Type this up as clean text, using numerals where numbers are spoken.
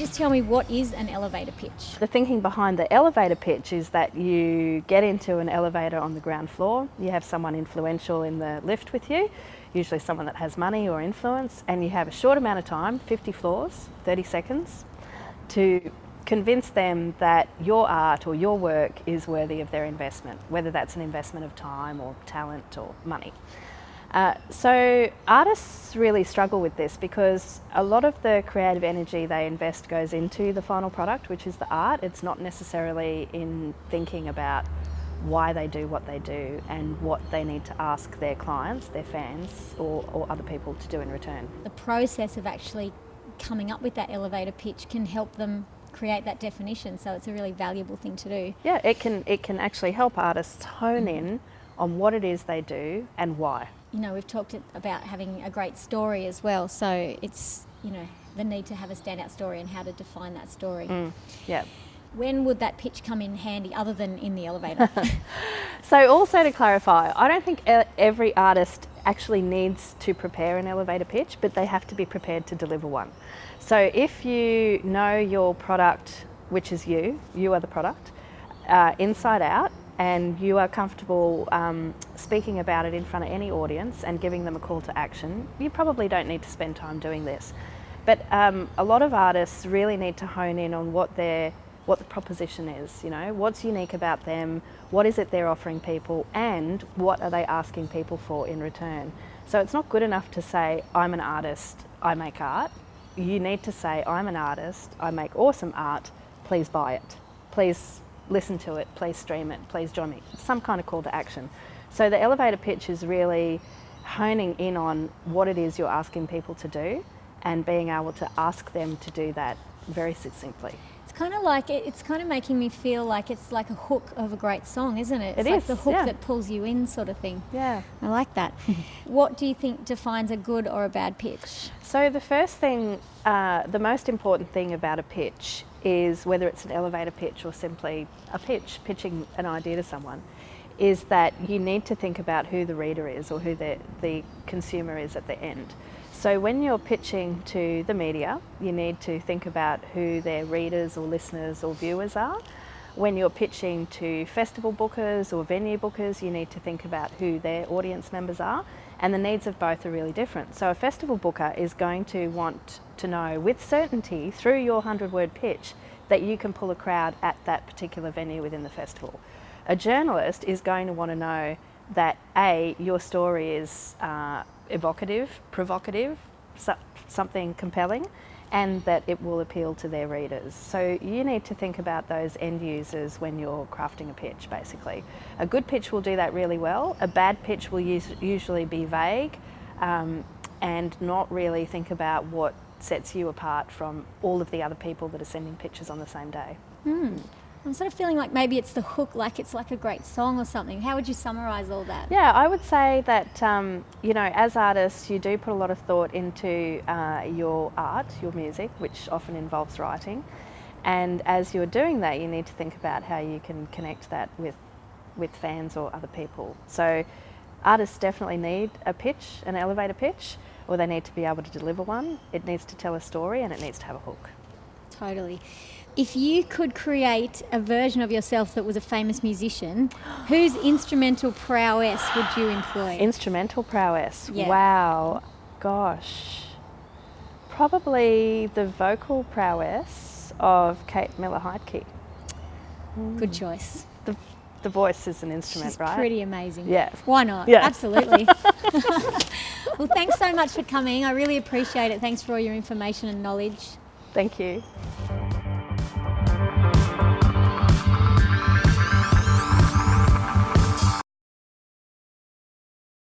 just tell me, what is an elevator pitch? The thinking behind the elevator pitch is that you get into an elevator on the ground floor, you have someone influential in the lift with you, usually someone that has money or influence, and you have a short amount of time, 50 floors, 30 seconds, to convince them that your art or your work is worthy of their investment, whether that's an investment of time or talent or money. So artists really struggle with this because a lot of the creative energy they invest goes into the final product, which is the art. It's not necessarily in thinking about why they do what they do and what they need to ask their clients, their fans or other people to do in return. The process of actually coming up with that elevator pitch can help them create that definition, so it's a really valuable thing to do. Yeah, it can actually help artists hone in on what it is they do and why. You know, we've talked about having a great story as well, so it's, you know, the need to have a standout story and how to define that story. Yeah. When would that pitch come in handy other than in the elevator? So also to clarify, I don't think every artist actually needs to prepare an elevator pitch, but they have to be prepared to deliver one. So if you know your product, which is you are the product, inside out, and you are comfortable speaking about it in front of any audience and giving them a call to action, you probably don't need to spend time doing this. But a lot of artists really need to hone in on what the proposition is, you know, what's unique about them, what is it they're offering people, and what are they asking people for in return. So it's not good enough to say, I'm an artist, I make art. You need to say, I'm an artist, I make awesome art, please buy it. Please listen to it, please stream it, please join me. Some kind of call to action. So the elevator pitch is really honing in on what it is you're asking people to do and being able to ask them to do that very succinctly. It's kind of making me feel like it's like a hook of a great song, isn't it? It's It like is, the hook yeah. that pulls you in, sort of thing. Yeah. I like that. What do you think defines a good or a bad pitch? So the first thing, the most important thing about a pitch is, whether it's an elevator pitch or simply a pitch, pitching an idea to someone, is that you need to think about who the reader is or who the consumer is at the end. So when you're pitching to the media, you need to think about who their readers or listeners or viewers are. When you're pitching to festival bookers or venue bookers, you need to think about who their audience members are, and the needs of both are really different. So a festival booker is going to want to know with certainty through your 100-word pitch that you can pull a crowd at that particular venue within the festival. A journalist is going to want to know that A, your story is evocative, provocative, something compelling, and that it will appeal to their readers. So you need to think about those end users when you're crafting a pitch, basically. A good pitch will do that really well. A bad pitch will usually be vague and not really think about what sets you apart from all of the other people that are sending pitches on the same day. I'm sort of feeling like maybe it's the hook, like it's like a great song or something. How would you summarise all that? Yeah, I would say that, you know, as artists, you do put a lot of thought into your art, your music, which often involves writing. And as you're doing that, you need to think about how you can connect that with fans or other people. So artists definitely need a pitch, an elevator pitch, or they need to be able to deliver one. It needs to tell a story and it needs to have a hook. Totally. If you could create a version of yourself that was a famous musician, whose instrumental prowess would you employ? Instrumental prowess? Yeah. Wow. Gosh. Probably the vocal prowess of Kate Miller-Heidke. Good choice. The voice is an instrument, She's right? pretty amazing. Yeah. Why not? Yeah. Absolutely. Well, thanks so much for coming. I really appreciate it. Thanks for all your information and knowledge. Thank you.